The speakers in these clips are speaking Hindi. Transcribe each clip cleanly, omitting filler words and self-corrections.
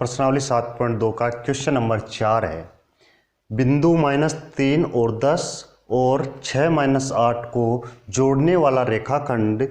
प्रश्नावली 7.2 का क्वेश्चन नंबर 4 है। बिंदु -3 और 10 और 6 - 8 को जोड़ने वाला रेखाखंड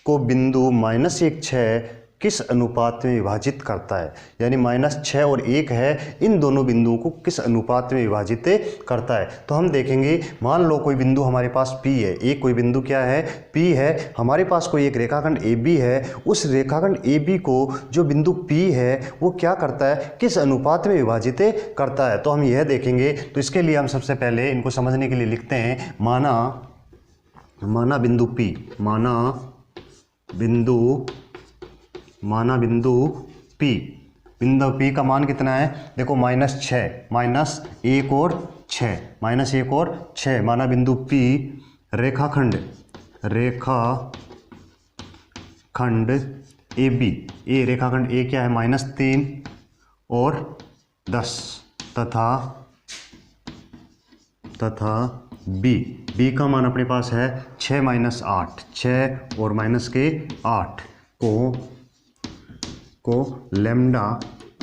को बिंदु -1 6 किस अनुपात में विभाजित करता है। यानी -6 और 1 है, इन दोनों बिंदुओं को किस अनुपात में विभाजित करता है। तो हम देखेंगे, मान लो कोई बिंदु हमारे पास P है, एक कोई बिंदु क्या है, P है। हमारे पास कोई एक रेखाखंड AB है, उस रेखाखंड AB को जो बिंदु P है वो क्या करता है, किस अनुपात में विभाजित करता है। तो हम यह देखेंगे। तो इसके लिए हम सबसे पहले इनको समझने के लिए लिखते हैं, माना बिंदु P, माना बिंदु P, बिंदु P का मान कितना है, देखो -6, -1 और 6, -1 और 6। माना बिंदु P रेखाखंड AB, ए रेखाखंड A क्या है, -3 और 10 तथा B का मान अपने पास है 6 - 8, 6 और -8 को लैम्डा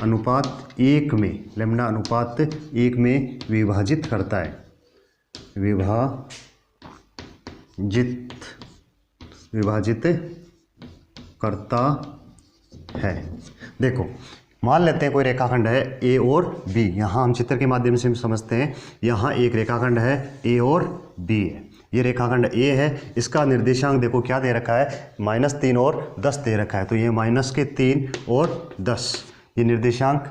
अनुपात 1 में विभाजित करता है, विभाजित करता है। देखो, मान लेते हैं कोई रेखाखंड है A और B। यहाँ हम चित्र के माध्यम से समझते हैं। यहाँ एक रेखाखंड है A और B है। ये रेखाखंड A है, इसका निर्देशांक देखो क्या दे रखा है, -3 और 10 दे रखा है। तो ये -3 और 10 ये निर्देशांक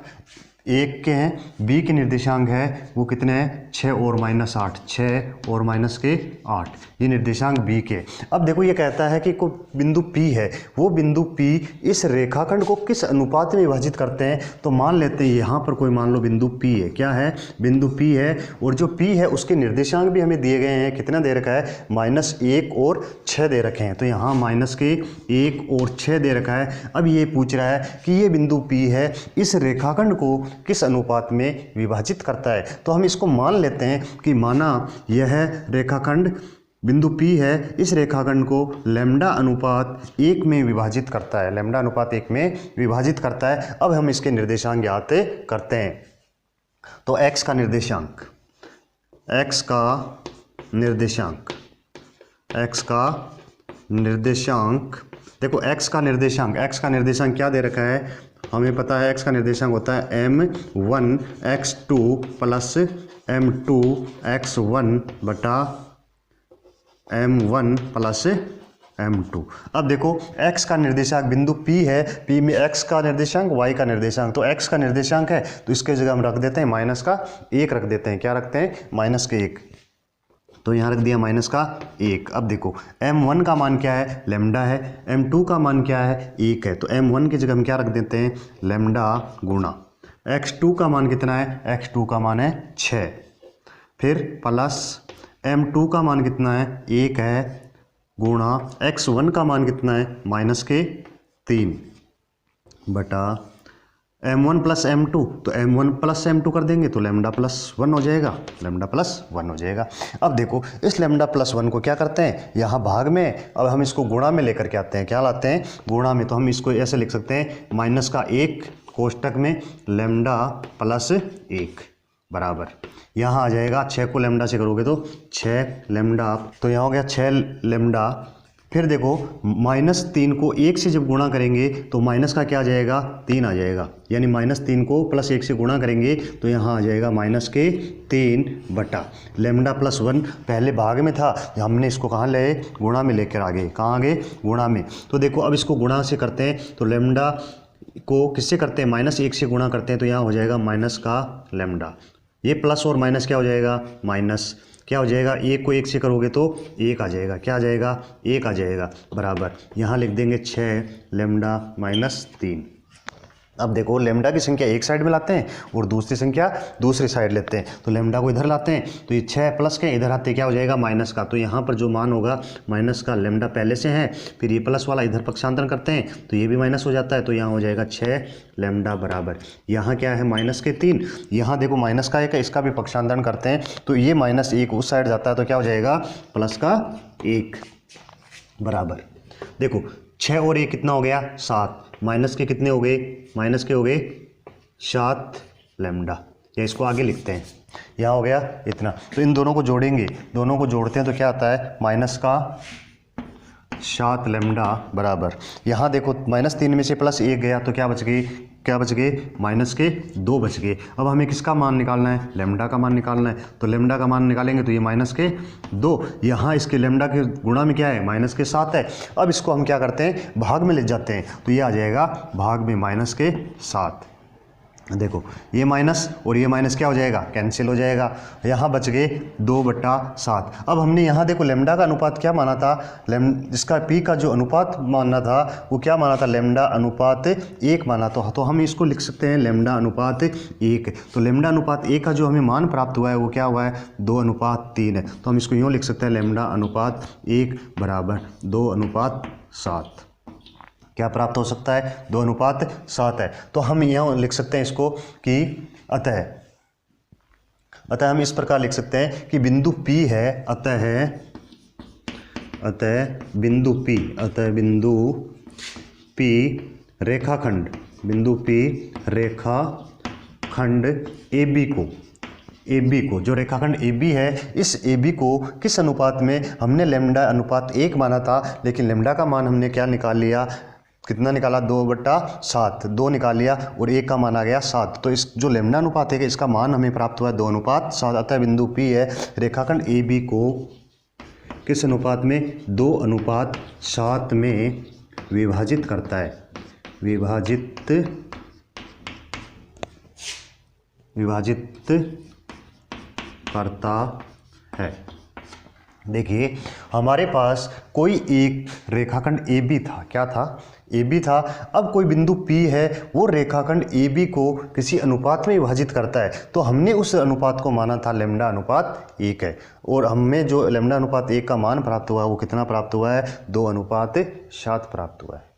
1 के हैं। B के निर्देशांक है वो कितने हैं, 6 और -8, 6 और -8, ये निर्देशांक B के। अब देखो ये कहता है कि कोई बिंदु P है, वो बिंदु P इस रेखाखंड को किस अनुपात में विभाजित करते हैं। तो मान लेते हैं यहाँ पर कोई मान लो बिंदु P है, क्या है, बिंदु P है, और जो P है उसके निर्देशांक भी हमें दिए गए हैं। कितना दे रखा है, -1 और 6 दे रखे हैं। तो यहाँ -1 और 6 दे रखा है। अब ये पूछ रहा है कि ये बिंदु P है, इस रेखाखंड को किस अनुपात में विभाजित करता है। तो हम इसको मान लेते हैं कि माना यह रेखाखंड बिंदु P है, इस रेखाखंड को लैम्डा अनुपात 1 में विभाजित करता है, लैम्डा अनुपात 1 में विभाजित करता है। अब हम इसके निर्देशांक ज्ञात करते हैं। तो x का निर्देशांक देखो, x का निर्देशांक क्या दे रखा है, हमें पता है x का निर्देशांक होता है m1 x2 plus m2 x1 बटा m1 प्लस m2। अब देखो x का निर्देशांक बिंदु P है, P में x का निर्देशांक, y का निर्देशांक। तो x का निर्देशांक है तो इसके जगह हम रख देते हैं -1 रख देते हैं। क्या रखते हैं, -1। तो यहाँ रख दिया -1। अब देखो m1 का मान क्या है, लैम्डा है, m2 का मान क्या है, 1 है। तो m1 की जगह हम क्या रख देते हैं, लैम्डा गुणा x2 का मान कितना है, x2 का मान है 6, फिर प्लस m2 का मान कितना है, 1 है, गुणा x1 का मान कितना है, -3 बटा m1 प्लस m2। तो m1 प्लस m2 कर देंगे तो लैम्डा प्लस 1 हो जाएगा, अब देखो इस लैम्डा प्लस 1 को क्या करते हैं, यहाँ भाग में, अब हम इसको गुणा में लेकर के आते हैं। क्या लाते हैं, गुणा में। तो हम इसको ऐसे लिख सकते हैं, -1 कोष्टक में लैम्डा प्लस 1 बराबर, यहाँ आ जाएगा 6 को लैम्डा से करोगे तो 6 लैम्डा। तो यहाँ हो गया 6 लैम्डा। फिर देखो -3 को 1 से जब गुणा करेंगे तो माइनस का क्या आ जाएगा, 3 आ जाएगा। यानी -3 को +1 से गुणा करेंगे तो यहाँ आ जाएगा -3 बटा लैम्डा प्लस 1। पहले भाग में था, हमने इसको कहाँ ले, गुणा में लेकर आ गए। कहाँ आ गए, गुणा में। तो देखो अब इसको गुणा से करते हैं, तो लैम्डा को किससे करते हैं, -1 से गुणा करते हैं। तो यहाँ हो जाएगा माइनस का लैम्डा, ये प्लस और माइनस क्या हो जाएगा, माइनस क्या हो जाएगा, 1 को 1 से करोगे तो 1 आ जाएगा। क्या आ जाएगा, 1 आ जाएगा बराबर, यहाँ लिख देंगे 6 लैम्डा -3। अब देखो लैम्डा की संख्या एक साइड में लाते हैं और दूसरी संख्या दूसरी साइड लेते हैं। तो लैम्डा को इधर लाते हैं तो ये 6 प्लस के इधर आते क्या हो जाएगा, माइनस का। तो यहाँ पर जो मान होगा माइनस का, लैम्डा पहले से है, फिर ये प्लस वाला इधर पक्षांतरण करते हैं तो ये भी माइनस हो जाता है। तो यहाँ हो जाएगा 6 लैम्डा बराबर, यहाँ क्या है -3, यहाँ देखो माइनस का 1 है, इसका भी पक्षांतरण करते हैं तो ये -1 उस साइड जाता है तो क्या हो जाएगा, +1 बराबर। देखो 6 और 1 कितना हो गया, 7, माइनस के कितने हो गए, माइनस के हो गए 7 लैम्डा, या इसको आगे लिखते हैं, यहाँ हो गया इतना। तो इन दोनों को जोड़ेंगे, दोनों को जोड़ते हैं तो क्या आता है माइनस का 7 लैम्डा बराबर, यहाँ देखो -3 में से +1 गया तो क्या बच गई, माइनस के 2 बच गए। अब हमें किसका मान निकालना है, लैम्डा का मान निकालना है। तो लैम्डा का मान निकालेंगे तो ये -2, यहाँ इसके लैम्डा के गुणा में क्या है -7 है। अब इसको हम क्या करते हैं भाग में ले जाते हैं, तो ये आ जाएगा भाग में -7। देखो ये माइनस और ये माइनस क्या हो जाएगा, कैंसिल हो जाएगा, यहाँ बच गए 2/7। अब हमने यहाँ देखो लैम्डा का अनुपात क्या माना था, इसका पी का जो अनुपात मानना था वो क्या माना था, लैम्डा अनुपात 1 माना। तो हम इसको लिख सकते हैं लैम्डा अनुपात 1। तो लैम्डा अनुपात 1 का जो हमें मान प्राप्त हुआ है वो क्या हुआ है 2/3 है। तो हम इसको यूँ लिख सकते हैं लैम्डा अनुपात 1 बराबर 2/7। क्या प्राप्त हो सकता है 2/7 है। तो हम यहाँ लिख सकते हैं इसको कि अतः हम इस प्रकार लिख सकते हैं कि बिंदु P है, अतः बिंदु P रेखाखंड, AB को जो रेखाखंड AB है, इस AB को किस अनुपात में, हमने लैम्डा अनुपात 1 माना था, लेकिन लैम्डा का मान हमने क्या निकाल लिया, कितना निकाला 2/7, 2 निकाल लिया और 1 का मान आ गया 7। तो इस जो लैम्डा अनुपात है इसका मान हमें प्राप्त हुआ है 2/7। अतः बिंदु P है रेखाखंड AB को किस अनुपात में, 2/7 में विभाजित करता है, विभाजित करता है। देखिए हमारे पास कोई एक रेखाखंड AB था, क्या था, AB था। अब कोई बिंदु P है, वो रेखाखंड AB को किसी अनुपात में विभाजित करता है, तो हमने उस अनुपात को माना था लैम्डा अनुपात 1 है, और हमें जो लैम्डा अनुपात 1 का मान प्राप्त हुआ है वो कितना प्राप्त हुआ है, 2/7 प्राप्त हुआ है।